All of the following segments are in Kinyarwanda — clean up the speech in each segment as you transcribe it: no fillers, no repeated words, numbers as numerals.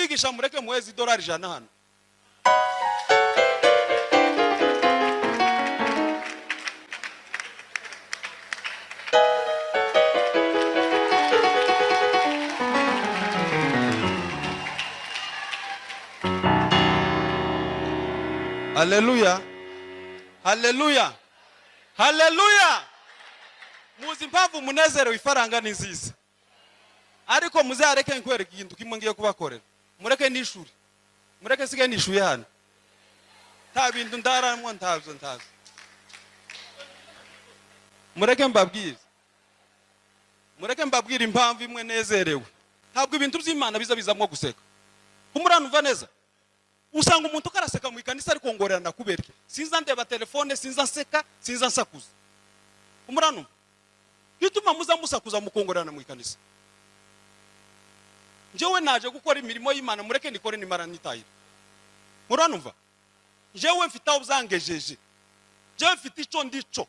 abigisha mureke muheze $100 hano. Haleluya. Haleluya. Haleluya. Muzi mpamvu munezero ifaranga ni nziza. Ariko muzareke nkwereka ikintu kimwe ngiye kubakorera. Mureke nishuri. Mureke sige nishuye hano. Ta bintu ndaramwe ntazo. Mureke mbabwire. Mureke mbabwire impamvu imwe nezerewe. Ntabwo ibintu by'Imana bizamwo guseka. Umuranumva neza. Usanga umuntu karaseka mu ikanisa ariko ngorerana kubereke. Sinza ndeba telefone, sinza nseka, sinza nsakuza. Umuranumva. Gituma muza musakuza mukongorerana mu ikanisa. Njewe naje gukora imirimo y'Imana mureke nikore nimara nitahira. Muranumva? Njewe mfite aho byangejeje. Njewe mfite ico ndico.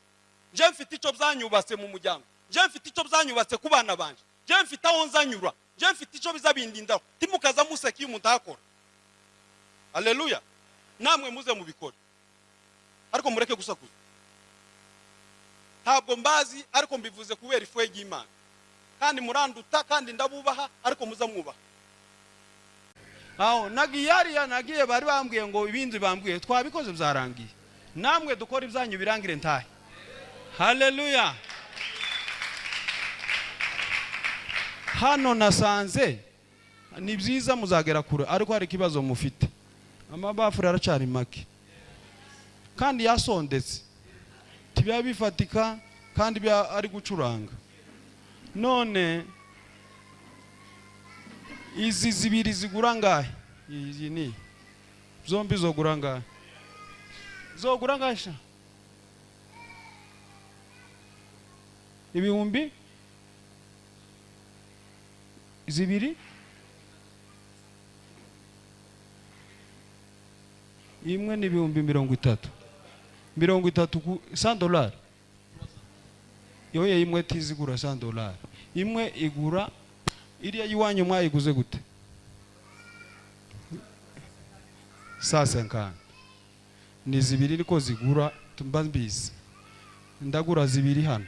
Njewe mfite ico byanyubatse mu muryango. Njewe mfite ico byanyubatse ku bana banje. Njewe mfite aho nzanyura. Njewe mfite ico bizabindindaho. Timukaza museka iyo umuntu akora. Haleluya. Namwe muze mubikore. Ariko mureke gusakuza. Ntabwo mbazi ariko mbivuze kubera ifuwe y'Imana. Kandi muranduta kandi ndabubaha ariko muza mwubaha. Aho nagiye bari bambwiye ngo ibindi bambwiye twabikoze byarangiye. Namwe dukora ibyanyu birangire ntahe. Haleluya. Hano nasanze ni byiza muzagera kure ariko hari kibazo mufite. Amabafure aracari make. Kandi yasondetse. Tibiya bifatika kandi bya ari gucuranga. None izi zibiri zigura ngahe? Izi ni zombi zogura ngahe? Zogura ngasha? Ibihumbi zibiri? Imwe ni ibihumbi 30. 30 $100. Yoye imwe tizigura $100. Imwe igura iriya yiwanyu mwayiguze gute? $50. Ni zibiri niko zigura tumbabizi. Ndagura zibiri hano.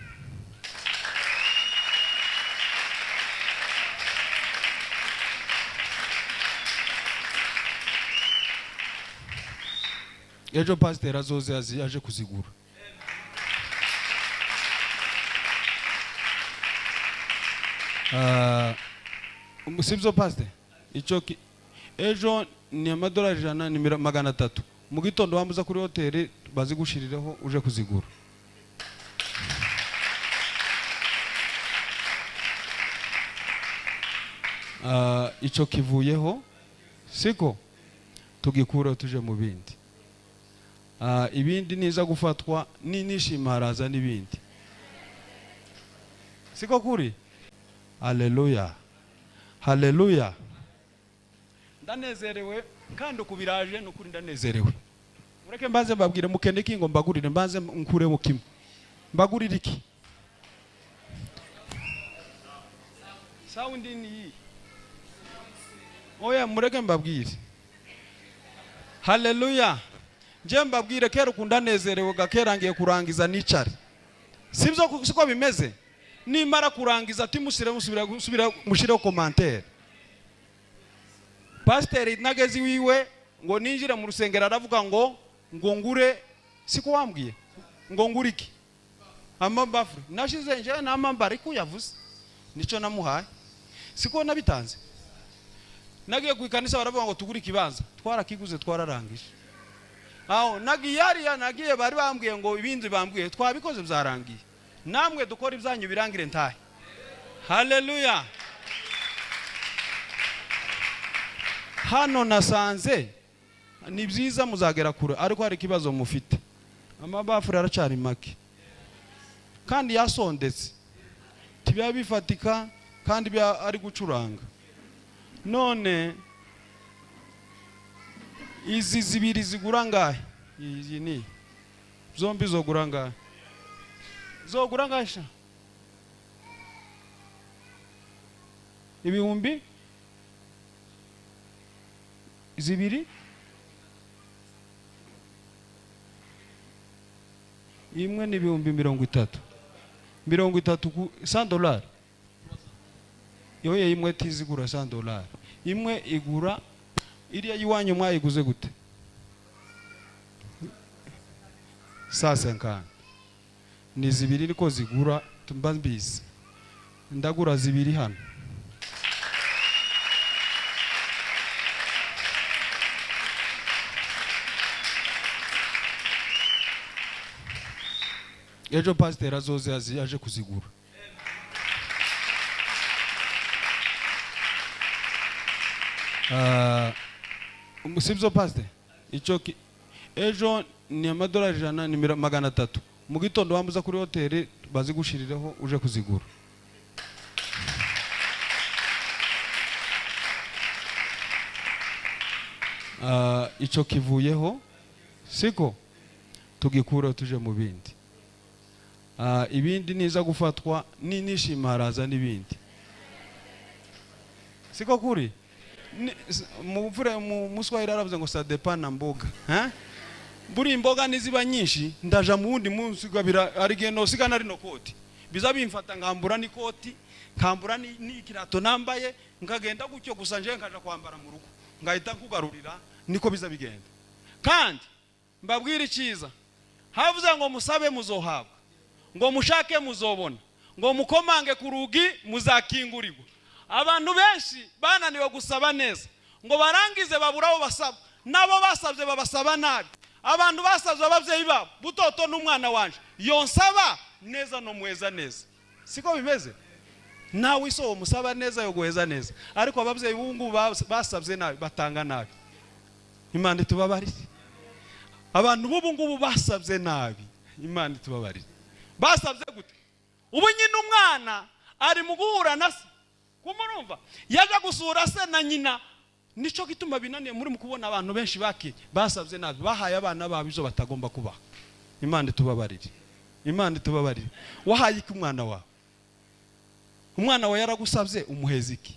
Ejo pastor azoze aje kuzigura. Sibyo pastor? Ejo ni $100 ni 300. Mu gitondo wamuza kuri hotel bazigushirireho uje kuzigura. Ico kivuyeho siko tugikura tuje mu bindi. Ibindi niza gufatwa nishimaraza n'ibindi. Siko kuri? Haleluya. Haleluya. Ndanezerewe kandi ukubiraje n'ukuri ndanezerewe. Mureke mbanze mbabwire mukende kingo mbagurire mbanze nkure mu kimwe. Mbagurire iki? Sound ni. Oya mureke mbabwire. Haleluya. Je mbabwire kera kundanezerewe gakera ngiye kurangiza nicari. Sibyo siko bimeze. Nimara kurangiza musubira mushire commentaire. Pastor nagezi wiwe ngo ninjira mu rusengero aravuga ngo ngure siko wambwiye ngo nguriki amabafure nashize nje namambara ikuyavuze nico namuhaye siko nabitanze nagiye kwikanisa baravuga ngo tugure ikibanza twarakiguze twararangije aho nagiye bari bambwiye ngo ibindi bambwiye twabikoze byarangiye namwe dukora ibyanyu birangire ntahe. Haleluya. Hano nasanze ni byiza muzagera kure ariko hari kibazo mufite. Amabafure aracari make. Kandi yasondetse. Tibiya bifatika kandi bya ari gucuranga. None izi zibiri zigura ngahe? Izi ni zombi zogura ngahe? Zogura ngasha? Ibihumbi zibiri imwe ni ibihumbi 30 $100 yoye imwe tizigura $100 imwe igura iriya yiwanyu mwayiguze gute $150 ni zibiri niko zigura tumbabizi ndagura zibiri hano ejo pastor azoze aje kuzigura sibyo pastor ico ejo ni $100 ni $300 mu gitondo wambuza kuri hoteli bazigushirireho uje kuzigura ico kivuyeho siko tugikura tuje mu bindi ibindi niza gufatwa nishimaraza n'ibindi siko kuri mu Muswahili aravuze ngo ça dépend na mboga buri imboga niziba nyinshi ndaja mu wundi munsi gabira arigeno sigana rino koti biza bimfata ngambura ni koti nkambura ni kirato nambaye ngagenda gucyo gusa nje nkaja kwambara mu rugo ngahita kugarurira niko biza bigenda kandi mbabwira iciza havuze ngo musabe muzohabwa ngo mushake muzobona ngo mukomange ku rugi muzakingurirwa abantu benshi bananiwe gusaba neza ngo barangize baburaho basaba nabo basabye babasaba nabi abantu basabye abavyeyi babo butoto n'umwana wanje yonsaba neza no muheza neza siko bimeze nawe iso musaba neza yo guheza neza ariko abavyeyi bungu basabye nabi batanga nabi Imana itubabarire abantu b'ubungu basabye nabi Imana itubabarire basabye gute ubu nyine umwana ari mu guhura na se kumurumva yaje gusura se na nyina nico gituma binaniye muri mukubona abantu benshi baki basabye nabi bahaye abana babo izo batagomba kuba Imana itubabarire Imana itubabarire wahaye iki umwana wawe yaragusabye umuheziki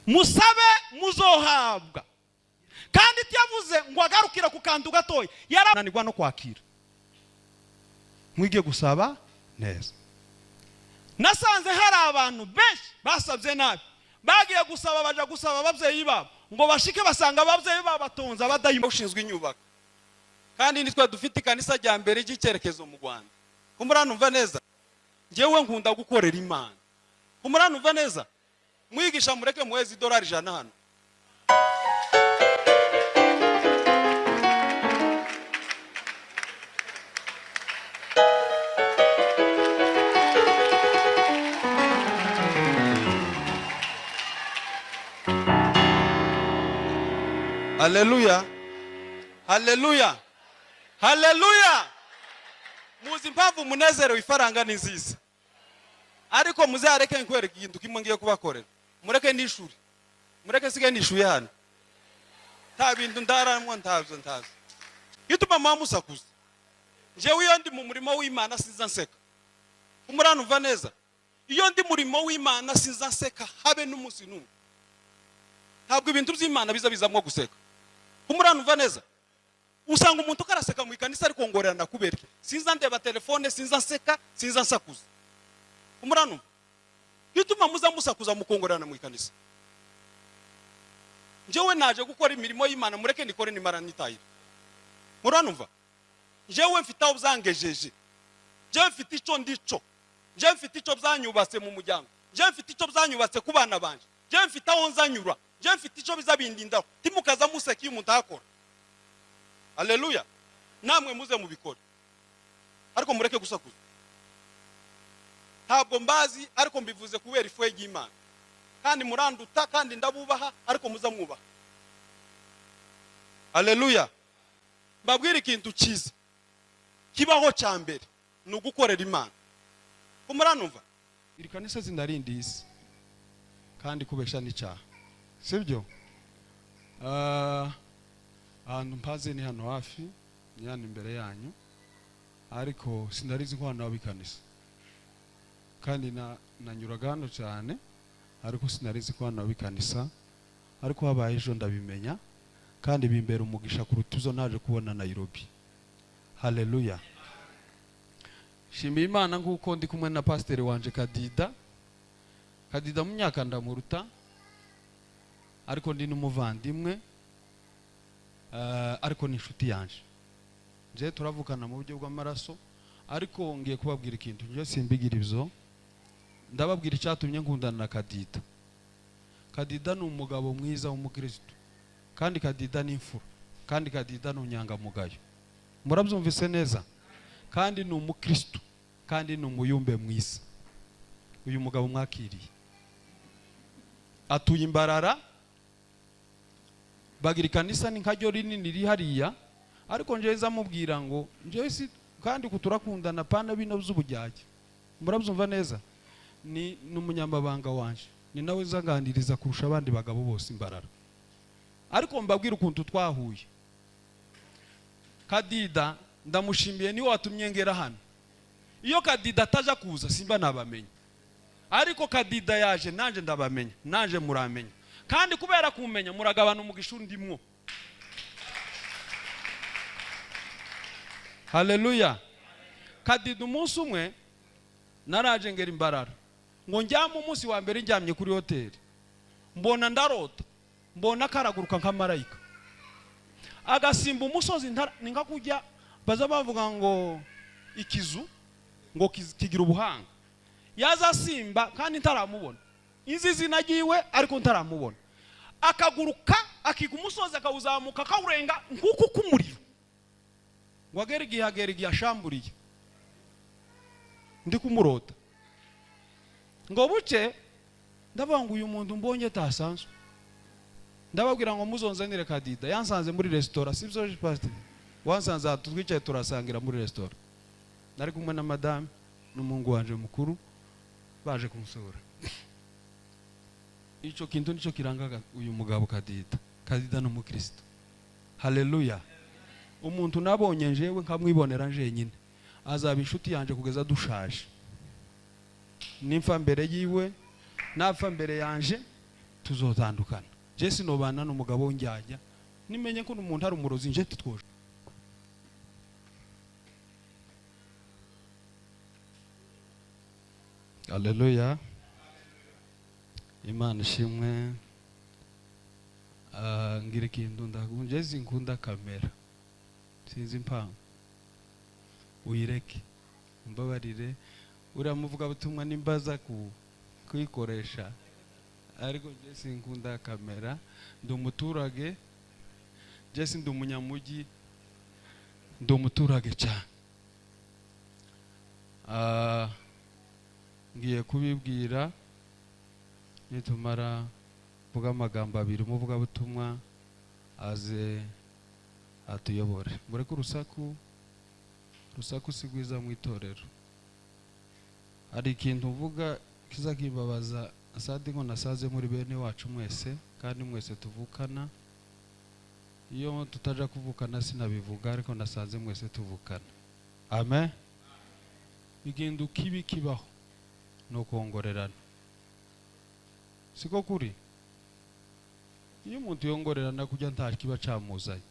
musabe muzohabwa kandi tyavuze ngo agarukira ku kantu gatoya yarananirwa no kwakira mwige gusaba neza nasanze hari abantu benshi basabye nabi bagiye gusaba baja gusaba abavyeyi babo ngo bashike basanga abavyeyi babo batonza abadayimo ushinzwe inyubako kandi nitwe dufite kanisa rya mbere y'icyerekezo mu Rwanda kumuranumva neza njewe nkunda gukorera Imana kumuranumva neza mwigisha mureke muhezi $100 hano Haleluya haleluya haleluya muzi mpamvu munezero ifaranga ni nziza ariko muzareke nkwereka ikintu kimwe ngiye kubakorera mureke nishuri mureke sige nishuye hano ta bintu ndaramwe ntazo gituma mamusakuza jewe iyo ndi mu murimo w'Imana sinza nseka umuranumva neza iyo ndi murimo w'Imana sinza nseka habe n'umunsi n'umwe ntabwo ibintu by'Imana bizamwo guseka umuranumva neza usanga umuntu karaseka mu ikanisa ariko ngorerana kubereke sinza ndeba telefone sinza nseka sinza nsakuza umuranumva gituma muza musakuza mukongorerana mu ikanisa njewe naje gukora imirimo y'Imana mureke nikore nimara nitayira muranumva njewe mfite aho byangejeje njewe mfite ico ndico njewe mfite ico byanyubatse mu muryango njewe mfite ico byanyubatse ku bana banje njewe mfite aho nzanyura njewe mfite ico bizabindindaho timukaza museka iyo umuntu akora haleluya namwe muze mubikore ariko mureke gusakuza ntabwo mbazi ariko mbivuze kubera ifuye y'Imana kandi muranduta kandi ndabubaha ariko muza mwubaha haleluya mbabwira ikintu cyiza kibaho cyambere ni ugukorera Imana kumuranumva iri kanisa zindarindi isi kandi kubesha n'icyaha sibyo ahantu mpaze ni hano hafi ni hano imbere yanyu ariko sinarizi ko hano wabikanisa kandi nanyuraga hano cyane ariko sinarizi ko hano wabikanisa ariko habaye ejo ndabimenya kandi bimbera umugisha kuruta izo naje kubona Nairobi. Haleluya. Shimiye Imana nguko ndi kumwe na pastor wanje Kadida. Kadida mu myaka ndamuruta ariko ndi n'umuvandimwe, ariko ni inshuti yanje. Je turavukana mu buryo bw'amaraso, ariko ngiye kubabwira ikintu nje simbigira ibyo. Ndababwira icyatumye nkundana na Kadida. Kadida ni umugabo mwiza w'umukristo, kandi Kadida ni imfura, kandi Kadida ni unyangamugayo. Murabyumvise neza? Kandi ni umukristo, kandi ni umuyumbe mwiza. Uyu mugabo mwakiriye atuye Imbarara, bagira ikanisa ni nkajyo rinini riri hariya, ariko nje zamubwira ngo nje si kandi kuturakundana pana bino by'ubujyaje. Murabyumva neza? Ni n'umunyamabanga wanje, ni nawe zanganiriza kurusha abandi bagabo bose Imbarara. Ariko mbabwira ukuntu twahuye. Kadida ndamushimiye ni watumye ngera hano. Iyo Kadida ataja kuza simba nabamenya, ariko Kadida yaje nanje ndabamenya, nanje muramenya, kandi kubera kumenya muragabana umugisha ndimwo. Haleluya. Kadida umunsi umwe naraje ngera Imbarara, ngo njyame umunsi wa mbere njyamye kuri hoteli, mbona ndarota, mbona karaguruka nka marayika agasimba umusozi ninga kujya baza bavuga ngo ikizu ngo kigira ubuhanga. Yaza simba kandi ntaramubona, inzizi nagiwe ariko ntaramubona, akaguruka akiga umusozi akawuzamuka akawurenga nkuko kumuriro, ngo agera igihe ashamburiye ndi kumurota. Ngo buce ndavuga ngo uyu muntu mbonye tasanzwe, ndababwira ngo muzonzanire Kadida. Yansanze muri restaurant, sibyo pastor? Wansanze twicaye turasangira muri restaurant, nari kumwe na madame n'umungu wanje mukuru baje kumusura. Ico kintu nico kirangaga uyu mugabo Kadida. Kadida no mukristo. Haleluya. Umuntu nabonye njewe nkamwibonera nje nyine, azaba inshuti yanje kugeza dushaje. Nimfa mbere yiwe napfa mbere yanje tuzotandukana. Je sinobana n'umugabo njyajya nimenye ko umuntu ari umurozi nje titwoje. Haleluya. Imana ishimwe. Ngira ikintu ndagunje zinkunda kamera, sinzi impamvu, uyireke mbabarire. Uramuvuga butumwa nimbaza kuyikoresha, ariko je sinkunda kamera. Ndi umuturage, je ndi umunyamugi, ndi umuturage cyane. Ngiye kubibwira nitumara vuga amagambo abiri umuvuga butumwa aze atuyobore. Mureke urusaku sigwiza mu itorero. Ari ikintu uvuga kizakibabaza asadi ngo nasaze muri bene wacu mwese, kandi mwese tuvukana. Iyo tutaja kuvukana sinabivuga, ariko nasaze mwese tuvukana. Amen. Ikintu kibi kibaho no kongorerana, siko kuri? Iyo umuntu yongorerana kujya nta kiba camuzanye,